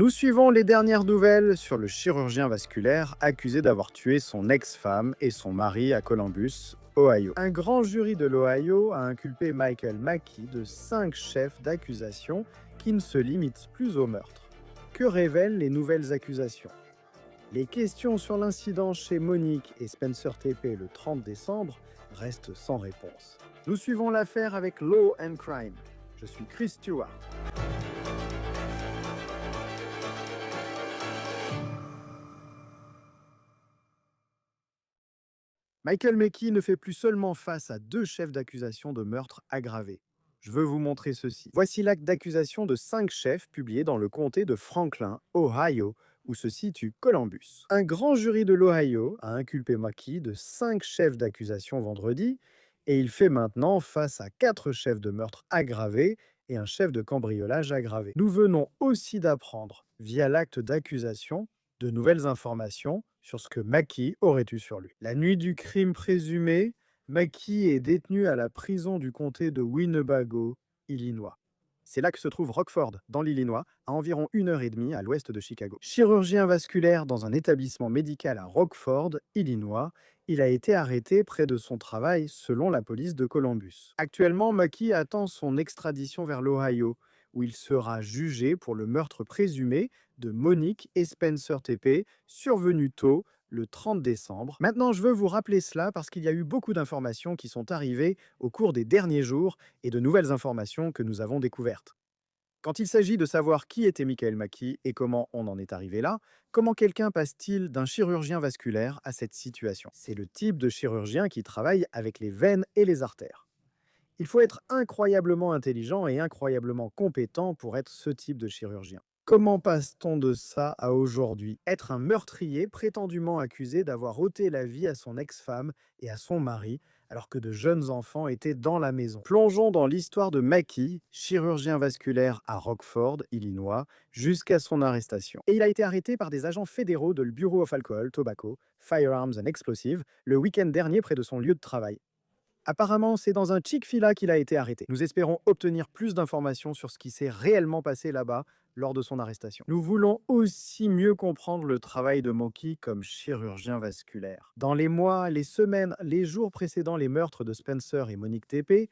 Nous suivons les dernières nouvelles sur le chirurgien vasculaire accusé d'avoir tué son ex-femme et son mari à Columbus, Ohio. Un grand jury de l'Ohio a inculpé Michael Mackey de 5 chefs d'accusation qui ne se limitent plus au meurtre. Que révèlent les nouvelles accusations? Les questions sur l'incident chez Monique et Spencer TP le 30 décembre restent sans réponse. Nous suivons l'affaire avec Law and Crime. Je suis Chris Stewart. Michael Mackey ne fait plus seulement face à 2 chefs d'accusation de meurtre aggravé. Je veux vous montrer ceci. Voici l'acte d'accusation de 5 chefs publié dans le comté de Franklin, Ohio, où se situe Columbus. Un grand jury de l'Ohio a inculpé Mackey de 5 chefs d'accusation vendredi, et il fait maintenant face à 4 chefs de meurtre aggravés et un chef de cambriolage aggravé. Nous venons aussi d'apprendre, via l'acte d'accusation, de nouvelles informations sur ce que Mackey aurait eu sur lui. La nuit du crime présumé, Mackey est détenu à la prison du comté de Winnebago, Illinois. C'est là que se trouve Rockford, dans l'Illinois, à environ 1 heure et demie à l'ouest de Chicago. Chirurgien vasculaire dans un établissement médical à Rockford, Illinois, il a été arrêté près de son travail selon la police de Columbus. Actuellement, Mackey attend son extradition vers l'Ohio, où il sera jugé pour le meurtre présumé de Monique et Spencer TP, survenu tôt, le 30 décembre. Maintenant, je veux vous rappeler cela parce qu'il y a eu beaucoup d'informations qui sont arrivées au cours des derniers jours et de nouvelles informations que nous avons découvertes. Quand il s'agit de savoir qui était Michael Mackey et comment on en est arrivé là, comment quelqu'un passe-t-il d'un chirurgien vasculaire à cette situation? C'est le type de chirurgien qui travaille avec les veines et les artères. Il faut être incroyablement intelligent et incroyablement compétent pour être ce type de chirurgien. Comment passe-t-on de ça à aujourd'hui? Être un meurtrier prétendument accusé d'avoir ôté la vie à son ex-femme et à son mari, alors que de jeunes enfants étaient dans la maison. Plongeons dans l'histoire de Mackey, chirurgien vasculaire à Rockford, Illinois, jusqu'à son arrestation. Et il a été arrêté par des agents fédéraux de le Bureau of Alcohol, Tobacco, Firearms and Explosives le week-end dernier près de son lieu de travail. Apparemment, c'est dans un Chick-fil-A qu'il a été arrêté. Nous espérons obtenir plus d'informations sur ce qui s'est réellement passé là-bas lors de son arrestation. Nous voulons aussi mieux comprendre le travail de Mackey comme chirurgien vasculaire. Dans les mois, les semaines, les jours précédant les meurtres de Spencer et Monique TP,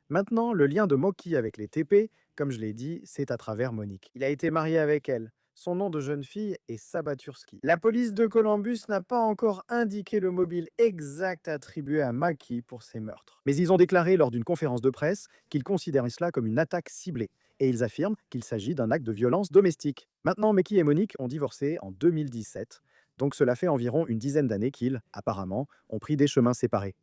maintenant, le lien de Mackey avec les TP, comme je l'ai dit, c'est à travers Monique. Il a été marié avec elle. Son nom de jeune fille est Sabaturski. La police de Columbus n'a pas encore indiqué le mobile exact attribué à Mackey pour ces meurtres. Mais ils ont déclaré lors d'une conférence de presse qu'ils considéraient cela comme une attaque ciblée. Et ils affirment qu'il s'agit d'un acte de violence domestique. Maintenant, Mackey et Monique ont divorcé en 2017. Donc cela fait environ une dizaine d'années qu'ils, apparemment, ont pris des chemins séparés.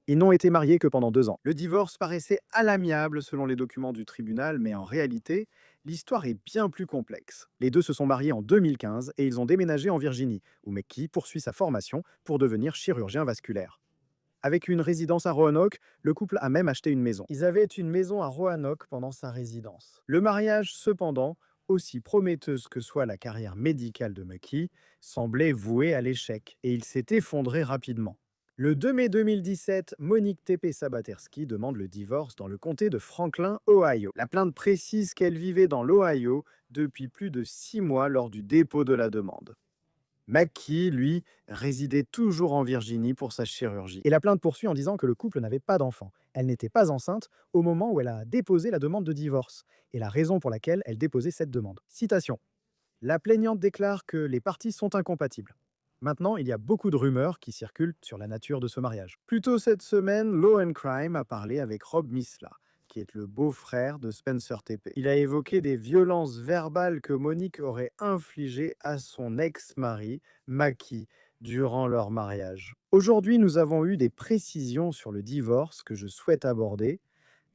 Ils n'ont été mariés que pendant 2 ans. Le divorce paraissait à l'amiable selon les documents du tribunal, mais en réalité, l'histoire est bien plus complexe. Les deux se sont mariés en 2015 et ils ont déménagé en Virginie, où Mackey poursuit sa formation pour devenir chirurgien vasculaire. Avec une résidence à Roanoke, le couple a même acheté une maison. Ils avaient une maison à Roanoke pendant sa résidence. Le mariage, cependant, aussi prometteuse que soit la carrière médicale de Mackey, semblait vouée à l'échec et il s'est effondré rapidement. Le 2 mai 2017, Monique TP Sabaterski demande le divorce dans le comté de Franklin, Ohio. La plainte précise qu'elle vivait dans l'Ohio depuis plus de 6 mois lors du dépôt de la demande. Mackey, lui, résidait toujours en Virginie pour sa chirurgie. Et la plainte poursuit en disant que le couple n'avait pas d'enfant. Elle n'était pas enceinte au moment où elle a déposé la demande de divorce, et la raison pour laquelle elle déposait cette demande. Citation. La plaignante déclare que les parties sont incompatibles. Maintenant, il y a beaucoup de rumeurs qui circulent sur la nature de ce mariage. Plus tôt cette semaine, Law and Crime a parlé avec Rob Misla, qui est le beau-frère de Spencer TP. Il a évoqué des violences verbales que Monique aurait infligées à son ex-mari, Mackey, durant leur mariage. Aujourd'hui, nous avons eu des précisions sur le divorce que je souhaite aborder,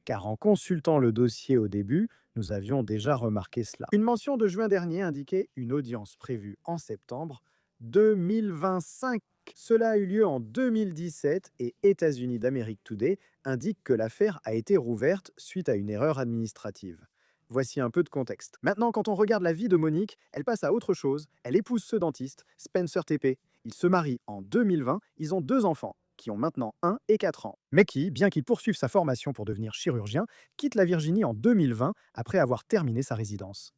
car en consultant le dossier au début, nous avions déjà remarqué cela. Une mention de juin dernier indiquait une audience prévue en septembre 2025. Cela a eu lieu en 2017 et États-Unis d'Amérique Today indique que l'affaire a été rouverte suite à une erreur administrative. Voici un peu de contexte. Maintenant, quand on regarde la vie de Monique, elle passe à autre chose. Elle épouse ce dentiste, Spencer TP. Ils se marient en 2020, ils ont 2 enfants, qui ont maintenant 1 et 4 ans. Mackey, bien qu'il poursuive sa formation pour devenir chirurgien, quitte la Virginie en 2020 après avoir terminé sa résidence.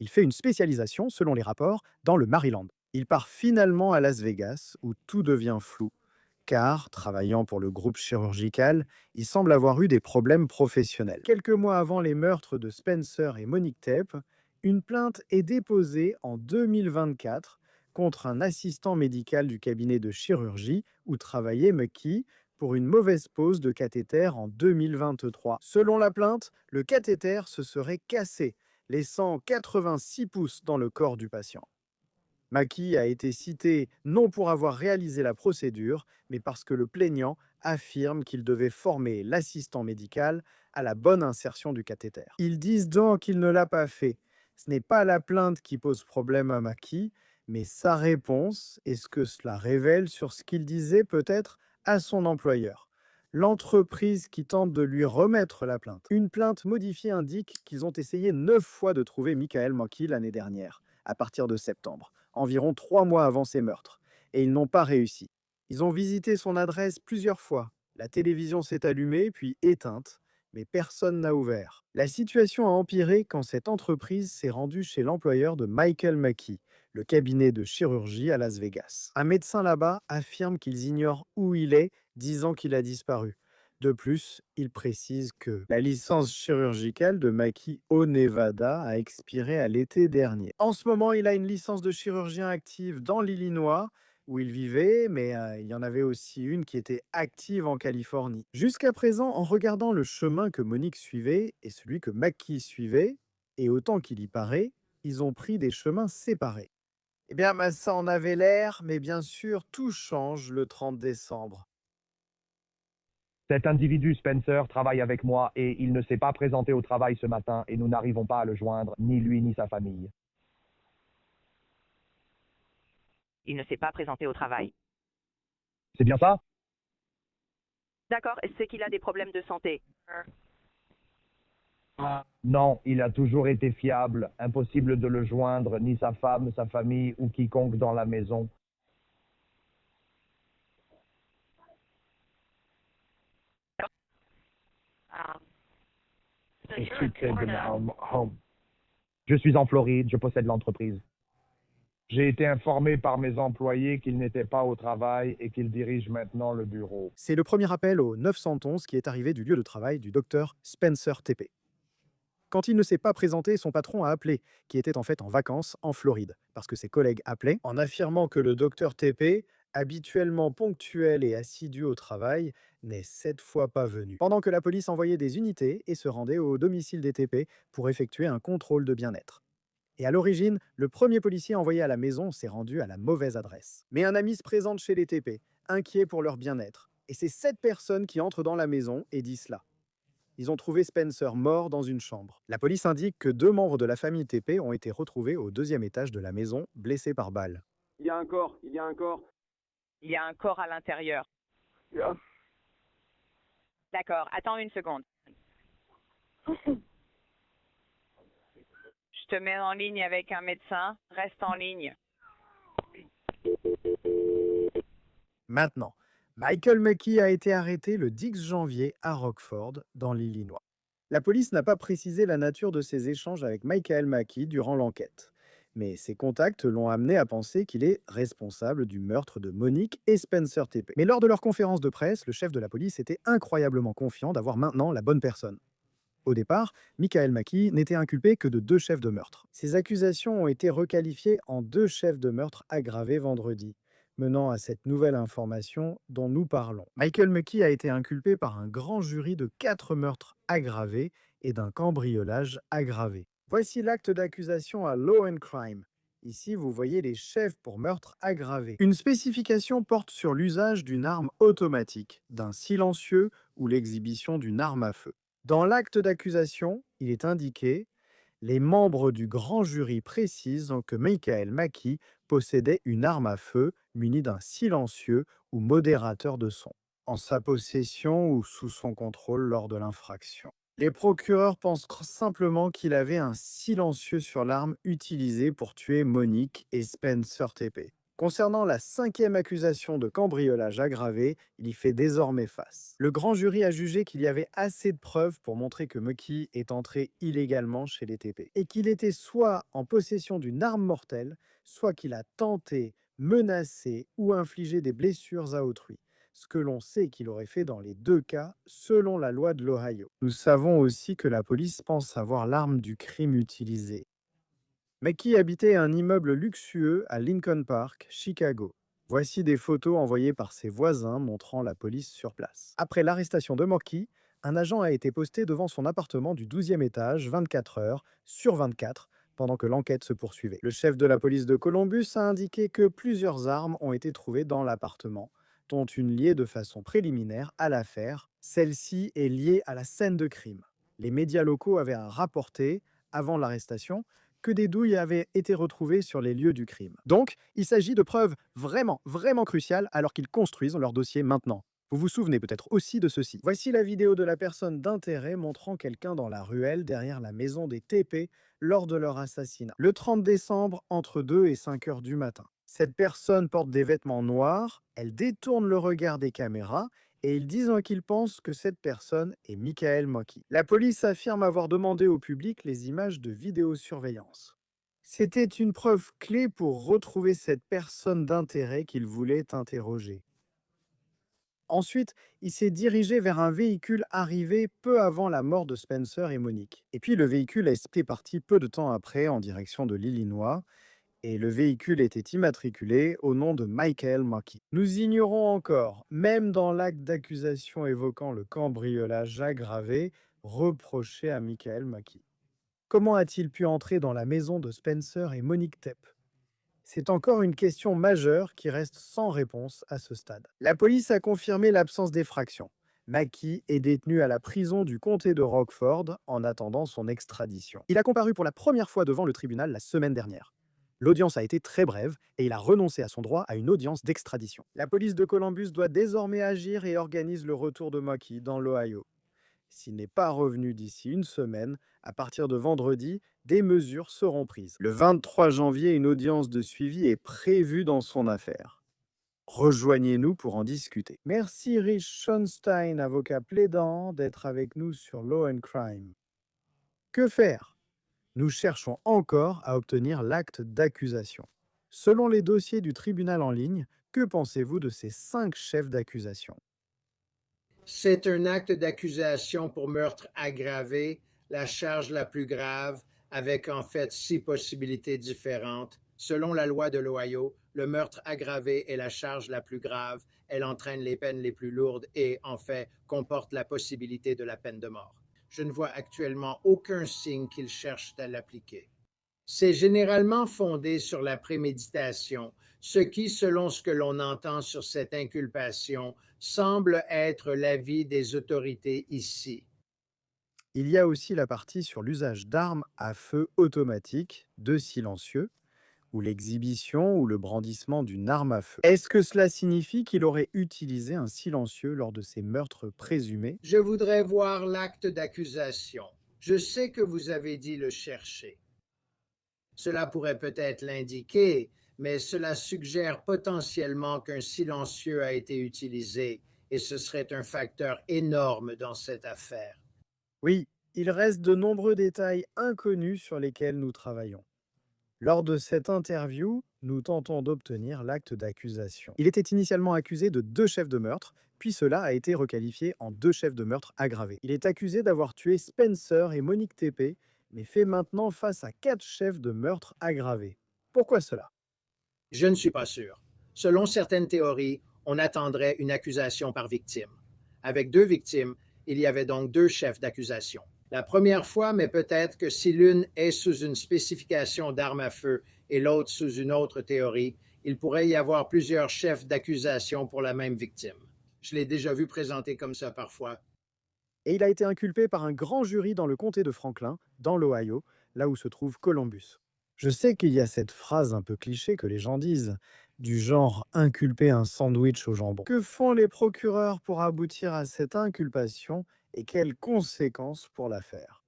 Il fait une spécialisation, selon les rapports, dans le Maryland. Il part finalement à Las Vegas, où tout devient flou, car, travaillant pour le groupe chirurgical, il semble avoir eu des problèmes professionnels. Quelques mois avant les meurtres de Spencer et Monique Tape, une plainte est déposée en 2024 contre un assistant médical du cabinet de chirurgie où travaillait McKee pour une mauvaise pose de cathéter en 2023. Selon la plainte, le cathéter se serait cassé, laissant 86 pouces dans le corps du patient. Maki a été cité non pour avoir réalisé la procédure, mais parce que le plaignant affirme qu'il devait former l'assistant médical à la bonne insertion du cathéter. Ils disent donc qu'il ne l'a pas fait. Ce n'est pas la plainte qui pose problème à Maki, mais sa réponse et ce que cela révèle sur ce qu'il disait peut-être à son employeur. L'entreprise qui tente de lui remettre la plainte. Une plainte modifiée indique qu'ils ont essayé 9 fois de trouver Michael Maki l'année dernière, à partir de septembre, environ 3 mois avant ses meurtres, et ils n'ont pas réussi. Ils ont visité son adresse plusieurs fois. La télévision s'est allumée puis éteinte, mais personne n'a ouvert. La situation a empiré quand cette entreprise s'est rendue chez l'employeur de Michael Maki, le cabinet de chirurgie à Las Vegas. Un médecin là-bas affirme qu'ils ignorent où il est, disant qu'il a disparu. De plus, il précise que la licence chirurgicale de Maki au Nevada a expiré à l'été dernier. En ce moment, il a une licence de chirurgien active dans l'Illinois, où il vivait, mais il y en avait aussi une qui était active en Californie. Jusqu'à présent, en regardant le chemin que Monique suivait et celui que Maki suivait, et autant qu'il y paraît, ils ont pris des chemins séparés. Eh bien, ça en avait l'air, mais bien sûr, tout change le 30 décembre. Cet individu, Spencer, travaille avec moi et il ne s'est pas présenté au travail ce matin et nous n'arrivons pas à le joindre, ni lui ni sa famille. Il ne s'est pas présenté au travail. C'est bien ça? D'accord, c'est qu'il a des problèmes de santé. Non, il a toujours été fiable, impossible de le joindre, ni sa femme, sa famille ou quiconque dans la maison. Je suis en Floride, je possède l'entreprise. J'ai été informé par mes employés qu'il n'était pas au travail et qu'il dirige maintenant le bureau. C'est le premier appel au 911 qui est arrivé du lieu de travail du docteur Spencer TP. Quand il ne s'est pas présenté, son patron a appelé, qui était en fait en vacances en Floride, parce que ses collègues appelaient en affirmant que le docteur TP, habituellement ponctuel et assidu au travail, n'est cette fois pas venu. Pendant que la police envoyait des unités et se rendait au domicile des TP pour effectuer un contrôle de bien-être. Et à l'origine, le premier policier envoyé à la maison s'est rendu à la mauvaise adresse. Mais un ami se présente chez les TP, inquiet pour leur bien-être. Et c'est cette personne qui entre dans la maison et dit cela. Ils ont trouvé Spencer mort dans une chambre. La police indique que 2 membres de la famille TP ont été retrouvés au 2e étage de la maison, blessés par balle. Il y a un corps, il y a un corps. Il y a un corps à l'intérieur. Yeah. D'accord, attends une seconde. Je te mets en ligne avec un médecin. Reste en ligne. Maintenant, Michael McKee a été arrêté le 10 janvier à Rockford, dans l'Illinois. La police n'a pas précisé la nature de ses échanges avec Michael McKee durant l'enquête, mais ses contacts l'ont amené à penser qu'il est responsable du meurtre de Monique et Spencer TP. Mais lors de leur conférence de presse, le chef de la police était incroyablement confiant d'avoir maintenant la bonne personne. Au départ, Michael McKee n'était inculpé que de 2 chefs de meurtre. Ces accusations ont été requalifiées en 2 chefs de meurtre aggravés vendredi, menant à cette nouvelle information dont nous parlons. Michael McKee a été inculpé par un grand jury de 4 meurtres aggravés et d'un cambriolage aggravé. Voici l'acte d'accusation à Law and Crime. Ici, vous voyez les chefs pour meurtre aggravé. Une spécification porte sur l'usage d'une arme automatique, d'un silencieux ou l'exhibition d'une arme à feu. Dans l'acte d'accusation, il est indiqué « Les membres du grand jury précisent que Michael McKee possédait une arme à feu munie d'un silencieux ou modérateur de son, en sa possession ou sous son contrôle lors de l'infraction. » Les procureurs pensent simplement qu'il avait un silencieux sur l'arme utilisée pour tuer Monique et Spencer TP. Concernant la 5e accusation de cambriolage aggravé, il y fait désormais face. Le grand jury a jugé qu'il y avait assez de preuves pour montrer que Mucky est entré illégalement chez les TP et qu'il était soit en possession d'une arme mortelle, soit qu'il a tenté, menacé ou infligé des blessures à autrui. Ce que l'on sait qu'il aurait fait dans les deux cas, selon la loi de l'Ohio. Nous savons aussi que la police pense avoir l'arme du crime utilisée. Mackie habitait un immeuble luxueux à Lincoln Park, Chicago. Voici des photos envoyées par ses voisins montrant la police sur place. Après l'arrestation de Mackie, un agent a été posté devant son appartement du 12e étage 24 heures sur 24 pendant que l'enquête se poursuivait. Le chef de la police de Columbus a indiqué que plusieurs armes ont été trouvées dans l'appartement, dont une liée de façon préliminaire à l'affaire. Celle-ci est liée à la scène de crime. Les médias locaux avaient rapporté, avant l'arrestation, que des douilles avaient été retrouvées sur les lieux du crime. Donc, il s'agit de preuves vraiment cruciales alors qu'ils construisent leur dossier maintenant. Vous vous souvenez peut-être aussi de ceci. Voici la vidéo de la personne d'intérêt montrant quelqu'un dans la ruelle derrière la maison des TP lors de leur assassinat. Le 30 décembre, entre 2 et 5 heures du matin. Cette personne porte des vêtements noirs, elle détourne le regard des caméras et ils disent qu'ils pensent que cette personne est Michael Mocky. La police affirme avoir demandé au public les images de vidéosurveillance. C'était une preuve clé pour retrouver cette personne d'intérêt qu'ils voulaient interroger. Ensuite, il s'est dirigé vers un véhicule arrivé peu avant la mort de Spencer et Monique. Et puis le véhicule est parti peu de temps après en direction de l'Illinois, et le véhicule était immatriculé au nom de Michael Mocky. Nous ignorons encore, même dans l'acte d'accusation évoquant le cambriolage aggravé reproché à Michael Mocky. Comment a-t-il pu entrer dans la maison de Spencer et Monique Tepp? C'est encore une question majeure qui reste sans réponse à ce stade. La police a confirmé l'absence d'effraction. Mackey est détenu à la prison du comté de Rockford en attendant son extradition. Il a comparu pour la première fois devant le tribunal la semaine dernière. L'audience a été très brève et il a renoncé à son droit à une audience d'extradition. La police de Columbus doit désormais agir et organise le retour de Mackey dans l'Ohio. S'il n'est pas revenu d'ici une semaine, à partir de vendredi, des mesures seront prises. Le 23 janvier, une audience de suivi est prévue dans son affaire. Rejoignez-nous pour en discuter. Merci Rich Schonstein, avocat plaidant, d'être avec nous sur Law and Crime. Que faire? Nous cherchons encore à obtenir l'acte d'accusation. Selon les dossiers du tribunal en ligne, que pensez-vous de ces 5 chefs d'accusation? C'est un acte d'accusation pour meurtre aggravé, la charge la plus grave, avec en fait 6 possibilités différentes. Selon la loi de l'Ohio, le meurtre aggravé est la charge la plus grave. Elle entraîne les peines les plus lourdes et, en fait, comporte la possibilité de la peine de mort. Je ne vois actuellement aucun signe qu'ils cherchent à l'appliquer. C'est généralement fondé sur la préméditation, ce qui, selon ce que l'on entend sur cette inculpation, semble être l'avis des autorités ici. Il y a aussi la partie sur l'usage d'armes à feu automatique, de silencieux, ou l'exhibition ou le brandissement d'une arme à feu. Est-ce que cela signifie qu'il aurait utilisé un silencieux lors de ces meurtres présumés? Je voudrais voir l'acte d'accusation. Je sais que vous avez dit le chercher. Cela pourrait peut-être l'indiquer, mais cela suggère potentiellement qu'un silencieux a été utilisé, et ce serait un facteur énorme dans cette affaire. Oui, il reste de nombreux détails inconnus sur lesquels nous travaillons. Lors de cette interview, nous tentons d'obtenir l'acte d'accusation. Il était initialement accusé de 2 chefs de meurtre, puis cela a été requalifié en 2 chefs de meurtre aggravés. Il est accusé d'avoir tué Spencer et Monique Tepe, mais fait maintenant face à 4 chefs de meurtre aggravés. Pourquoi cela? Je ne suis pas sûr. Selon certaines théories, on attendrait une accusation par victime. Avec 2 victimes, il y avait donc 2 chefs d'accusation. La première fois, mais peut-être que si l'une est sous une spécification d'arme à feu et l'autre sous une autre théorie, il pourrait y avoir plusieurs chefs d'accusation pour la même victime. Je l'ai déjà vu présenté comme ça parfois. Et il a été inculpé par un grand jury dans le comté de Franklin, dans l'Ohio, là où se trouve Columbus. Je sais qu'il y a cette phrase un peu cliché que les gens disent, du genre inculper un sandwich au jambon. Que font les procureurs pour aboutir à cette inculpation et quelles conséquences pour l'affaire?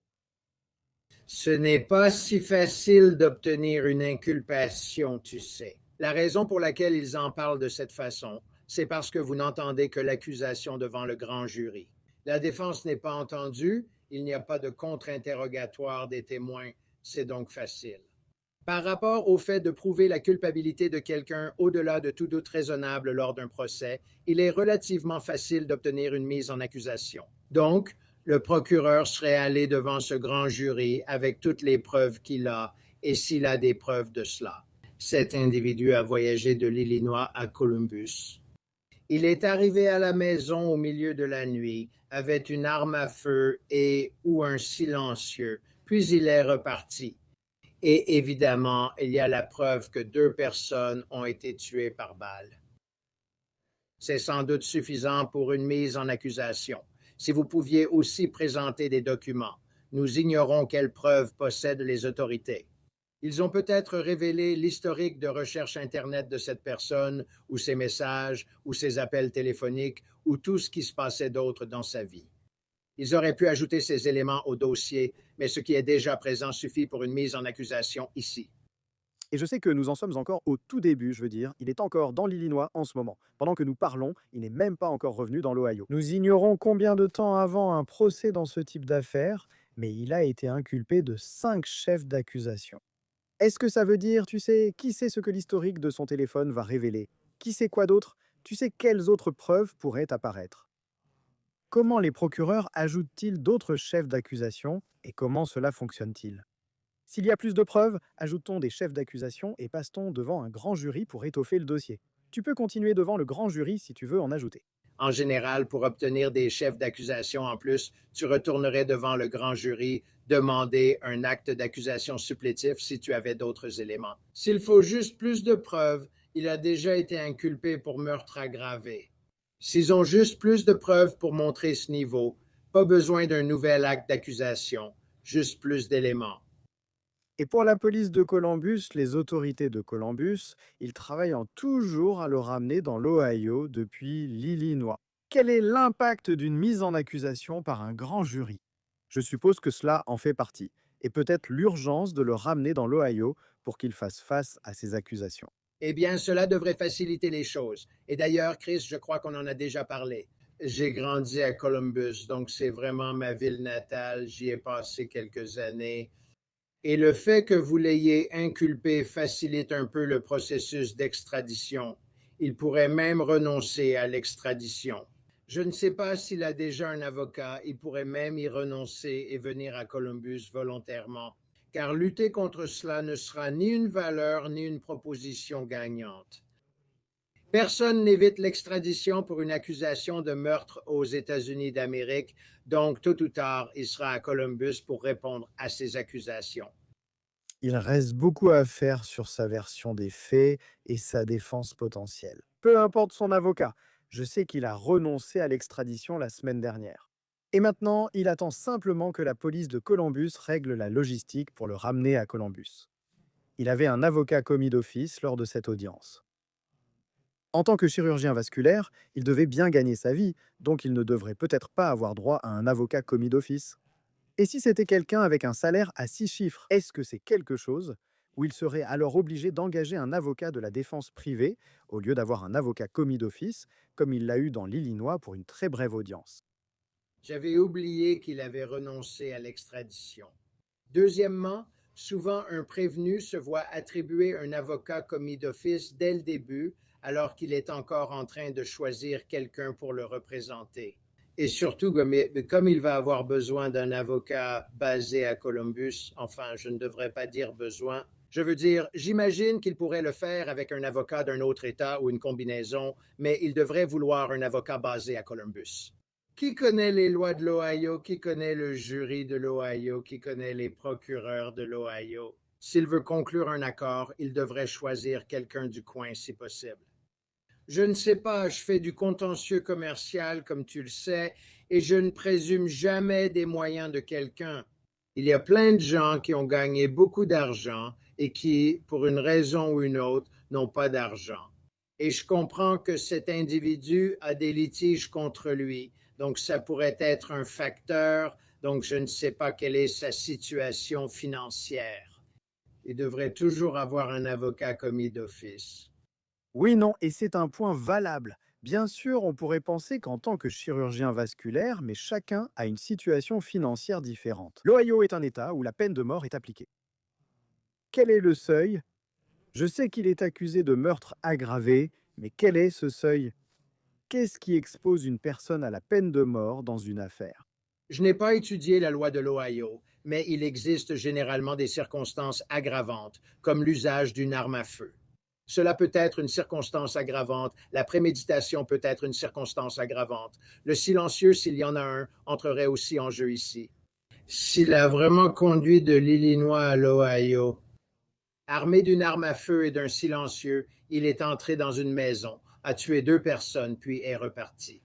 Ce n'est pas si facile d'obtenir une inculpation, tu sais. La raison pour laquelle ils en parlent de cette façon, c'est parce que vous n'entendez que l'accusation devant le grand jury. La défense n'est pas entendue, il n'y a pas de contre-interrogatoire des témoins, c'est donc facile. Par rapport au fait de prouver la culpabilité de quelqu'un au-delà de tout doute raisonnable lors d'un procès, il est relativement facile d'obtenir une mise en accusation. Donc, le procureur serait allé devant ce grand jury avec toutes les preuves qu'il a et s'il a des preuves de cela. Cet individu a voyagé de l'Illinois à Columbus. Il est arrivé à la maison au milieu de la nuit, avait une arme à feu et ou un silencieux, puis il est reparti. Et évidemment, il y a la preuve que 2 personnes ont été tuées par balle. C'est sans doute suffisant pour une mise en accusation. Si vous pouviez aussi présenter des documents, nous ignorons quelles preuves possèdent les autorités. Ils ont peut-être révélé l'historique de recherche Internet de cette personne, ou ses messages, ou ses appels téléphoniques, ou tout ce qui se passait d'autre dans sa vie. Ils auraient pu ajouter ces éléments au dossier, mais ce qui est déjà présent suffit pour une mise en accusation ici. Et je sais que nous en sommes encore au tout début, je veux dire. Il est encore dans l'Illinois en ce moment. Pendant que nous parlons, il n'est même pas encore revenu dans l'Ohio. Nous ignorons combien de temps avant un procès dans ce type d'affaires, mais il a été inculpé de 5 chefs d'accusation. Est-ce que ça veut dire, tu sais, qui sait ce que l'historique de son téléphone va révéler? Qui sait quoi d'autre? Tu sais quelles autres preuves pourraient apparaître? Comment les procureurs ajoutent-ils d'autres chefs d'accusation et comment cela fonctionne-t-il? S'il y a plus de preuves, ajoutons des chefs d'accusation et passe-t-on devant un grand jury pour étoffer le dossier. Tu peux continuer devant le grand jury si tu veux en ajouter. En général, pour obtenir des chefs d'accusation en plus, tu retournerais devant le grand jury, demander un acte d'accusation supplétif si tu avais d'autres éléments. S'il faut juste plus de preuves, il a déjà été inculpé pour meurtre aggravé. S'ils ont juste plus de preuves pour montrer ce niveau, pas besoin d'un nouvel acte d'accusation, juste plus d'éléments. Et pour la police de Columbus, les autorités de Columbus, ils travaillent toujours à le ramener dans l'Ohio depuis l'Illinois. Quel est l'impact d'une mise en accusation par un grand jury? Je suppose que cela en fait partie, et peut-être l'urgence de le ramener dans l'Ohio pour qu'il fasse face à ces accusations. Eh bien, cela devrait faciliter les choses. Et d'ailleurs, Chris, je crois qu'on en a déjà parlé. J'ai grandi à Columbus, donc c'est vraiment ma ville natale. J'y ai passé quelques années. Et le fait que vous l'ayez inculpé facilite un peu le processus d'extradition. Il pourrait même renoncer à l'extradition. Je ne sais pas s'il a déjà un avocat, il pourrait même y renoncer et venir à Columbus volontairement, car lutter contre cela ne sera ni une valeur ni une proposition gagnante. Personne n'évite l'extradition pour une accusation de meurtre aux États-Unis d'Amérique, donc tôt ou tard, il sera à Columbus pour répondre à ces accusations. Il reste beaucoup à faire sur sa version des faits et sa défense potentielle. Peu importe son avocat, je sais qu'il a renoncé à l'extradition la semaine dernière. Et maintenant, il attend simplement que la police de Columbus règle la logistique pour le ramener à Columbus. Il avait un avocat commis d'office lors de cette audience. En tant que chirurgien vasculaire, il devait bien gagner sa vie, donc il ne devrait peut-être pas avoir droit à un avocat commis d'office. Et si c'était quelqu'un avec un salaire à 6 chiffres, est-ce que c'est quelque chose où il serait alors obligé d'engager un avocat de la défense privée au lieu d'avoir un avocat commis d'office, comme il l'a eu dans l'Illinois pour une très brève audience? J'avais oublié qu'il avait renoncé à l'extradition. Deuxièmement, souvent un prévenu se voit attribuer un avocat commis d'office dès le début, alors qu'il est encore en train de choisir quelqu'un pour le représenter. Et surtout, comme il va avoir besoin d'un avocat basé à Columbus, enfin, je ne devrais pas dire besoin, je veux dire, j'imagine qu'il pourrait le faire avec un avocat d'un autre État ou une combinaison, mais il devrait vouloir un avocat basé à Columbus. Qui connaît les lois de l'Ohio? Qui connaît le jury de l'Ohio? Qui connaît les procureurs de l'Ohio? S'il veut conclure un accord, il devrait choisir quelqu'un du coin si possible. Je ne sais pas, je fais du contentieux commercial, comme tu le sais, et je ne présume jamais des moyens de quelqu'un. Il y a plein de gens qui ont gagné beaucoup d'argent et qui, pour une raison ou une autre, n'ont pas d'argent. Et je comprends que cet individu a des litiges contre lui, donc ça pourrait être un facteur, donc je ne sais pas quelle est sa situation financière. Il devrait toujours avoir un avocat commis d'office. Oui, non, et c'est un point valable. Bien sûr, on pourrait penser qu'en tant que chirurgien vasculaire, mais chacun a une situation financière différente. L'Ohio est un État où la peine de mort est appliquée. Quel est le seuil? Je sais qu'il est accusé de meurtre aggravé, mais quel est ce seuil? Qu'est-ce qui expose une personne à la peine de mort dans une affaire? Je n'ai pas étudié la loi de l'Ohio, mais il existe généralement des circonstances aggravantes, comme l'usage d'une arme à feu. Cela peut être une circonstance aggravante, la préméditation peut être une circonstance aggravante. Le silencieux, s'il y en a un, entrerait aussi en jeu ici. S'il a vraiment conduit de l'Illinois à l'Ohio, armé d'une arme à feu et d'un silencieux, il est entré dans une maison, a tué 2 personnes, puis est reparti.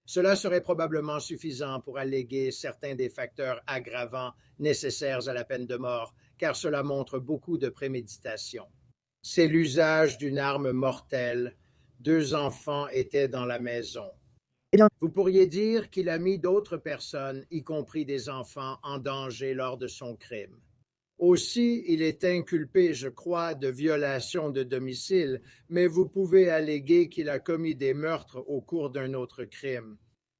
Cela serait probablement suffisant pour alléguer certains des facteurs aggravants nécessaires à la peine de mort, car cela montre beaucoup de préméditation. C'est l'usage d'une arme mortelle. 2 enfants étaient dans la maison. Vous pourriez dire qu'il a mis d'autres personnes, y compris des enfants, en danger lors de son crime. Aussi, il est inculpé, je crois, de violation de domicile, mais vous pouvez alléguer qu'il a commis des meurtres au cours d'un autre crime.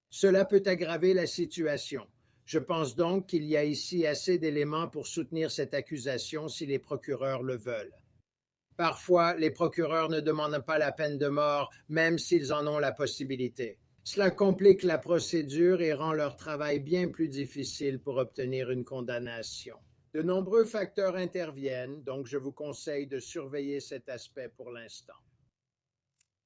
Cela peut aggraver la situation. Je pense donc qu'il y a ici assez d'éléments pour soutenir cette accusation si les procureurs le veulent. Parfois, les procureurs ne demandent pas la peine de mort, même s'ils en ont la possibilité. Cela complique la procédure et rend leur travail bien plus difficile pour obtenir une condamnation. De nombreux facteurs interviennent, donc je vous conseille de surveiller cet aspect pour l'instant.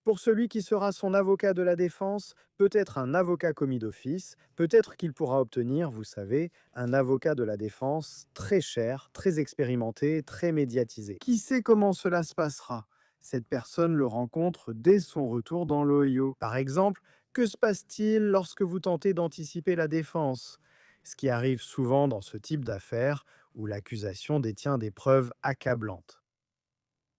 Pour celui qui sera son avocat de la défense, peut-être un avocat commis d'office, peut-être qu'il pourra obtenir, vous savez, un avocat de la défense très cher, très expérimenté, très médiatisé. Qui sait comment cela se passera? Cette personne le rencontre dès son retour dans l'Ohio. Par exemple, que se passe-t-il lorsque vous tentez d'anticiper la défense? Ce qui arrive souvent dans ce type d'affaires où l'accusation détient des preuves accablantes.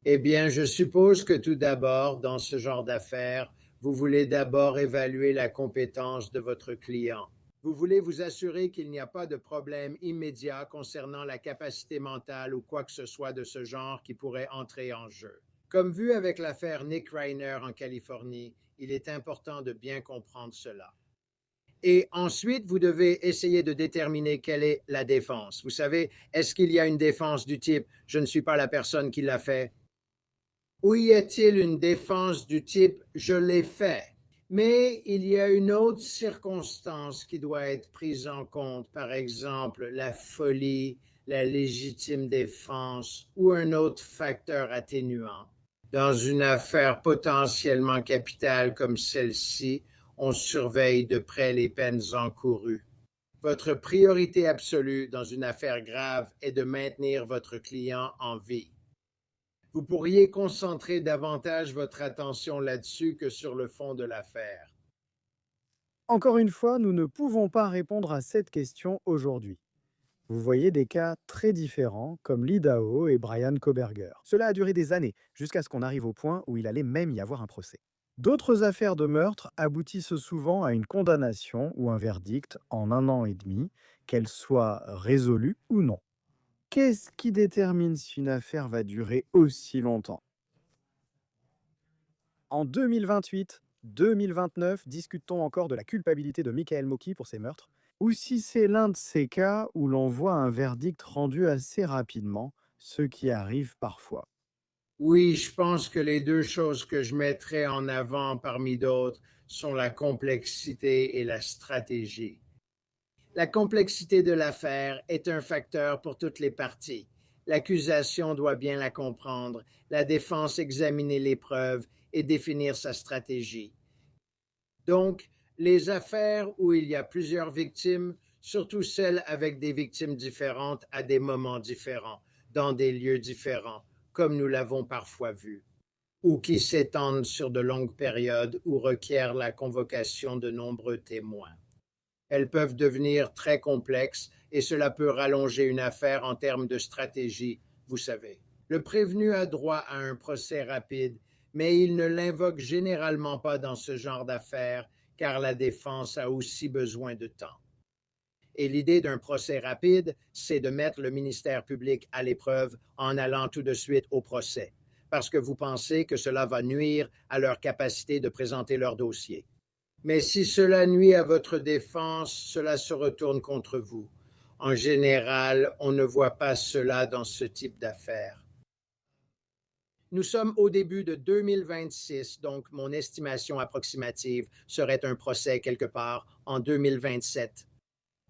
Eh bien, je suppose que tout d'abord, dans ce genre d'affaires, vous voulez d'abord évaluer la compétence de votre client. Vous voulez vous assurer qu'il n'y a pas de problème immédiat concernant la capacité mentale ou quoi que ce soit de ce genre qui pourrait entrer en jeu. Comme vu avec l'affaire Nick Reiner en Californie, il est important de bien comprendre cela. Et ensuite, vous devez essayer de déterminer quelle est la défense. Vous savez, est-ce qu'il y a une défense du type « je ne suis pas la personne qui l'a fait » ou y a-t-il une défense du type « je l'ai fait » ? Mais il y a une autre circonstance qui doit être prise en compte, par exemple la folie, la légitime défense ou un autre facteur atténuant. Dans une affaire potentiellement capitale comme celle-ci, on surveille de près les peines encourues. Votre priorité absolue dans une affaire grave est de maintenir votre client en vie. Vous pourriez concentrer davantage votre attention là-dessus que sur le fond de l'affaire. Encore une fois, nous ne pouvons pas répondre à cette question aujourd'hui. Vous voyez des cas très différents, comme l'Idaho et Brian Koberger. Cela a duré des années, jusqu'à ce qu'on arrive au point où il allait même y avoir un procès. D'autres affaires de meurtre aboutissent souvent à une condamnation ou un verdict en 1 an et demi, qu'elle soit résolue ou non. Qu'est-ce qui détermine si une affaire va durer aussi longtemps? En 2028, 2029, discute-t-on encore de la culpabilité de Michael Moki pour ces meurtres? Ou si c'est l'un de ces cas où l'on voit un verdict rendu assez rapidement, ce qui arrive parfois. Oui, je pense que les 2 choses que je mettrais en avant parmi d'autres sont la complexité et la stratégie. La complexité de l'affaire est un facteur pour toutes les parties. L'accusation doit bien la comprendre, la défense examiner les preuves et définir sa stratégie. Donc, les affaires où il y a plusieurs victimes, surtout celles avec des victimes différentes à des moments différents, dans des lieux différents, comme nous l'avons parfois vu, ou qui s'étendent sur de longues périodes ou requièrent la convocation de nombreux témoins. Elles peuvent devenir très complexes et cela peut rallonger une affaire en termes de stratégie, vous savez. Le prévenu a droit à un procès rapide, mais il ne l'invoque généralement pas dans ce genre d'affaires car la défense a aussi besoin de temps. Et l'idée d'un procès rapide, c'est de mettre le ministère public à l'épreuve en allant tout de suite au procès, parce que vous pensez que cela va nuire à leur capacité de présenter leur dossier. Mais si cela nuit à votre défense, cela se retourne contre vous. En général, on ne voit pas cela dans ce type d'affaires. Nous sommes au début de 2026, donc mon estimation approximative serait un procès quelque part en 2027.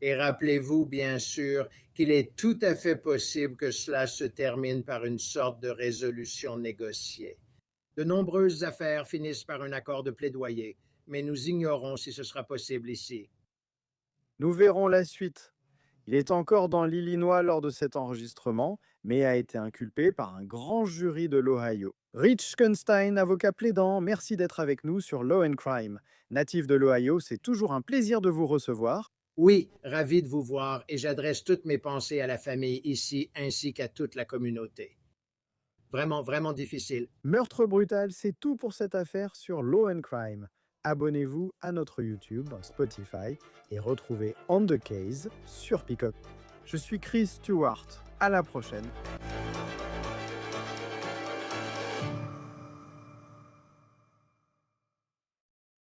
Et rappelez-vous, bien sûr, qu'il est tout à fait possible que cela se termine par une sorte de résolution négociée. De nombreuses affaires finissent par un accord de plaidoyer, mais nous ignorons si ce sera possible ici. Nous verrons la suite. Il est encore dans l'Illinois lors de cet enregistrement, mais a été inculpé par un grand jury de l'Ohio. Rich Kunstein, avocat plaidant, merci d'être avec nous sur Law and Crime. Natif de l'Ohio, c'est toujours un plaisir de vous recevoir. Oui, ravi de vous voir et j'adresse toutes mes pensées à la famille ici ainsi qu'à toute la communauté. Vraiment, vraiment difficile. Meurtre brutal, c'est tout pour cette affaire sur Law and Crime. Abonnez-vous à notre YouTube, Spotify et retrouvez On the Case sur Peacock. Je suis Chris Stewart. À la prochaine.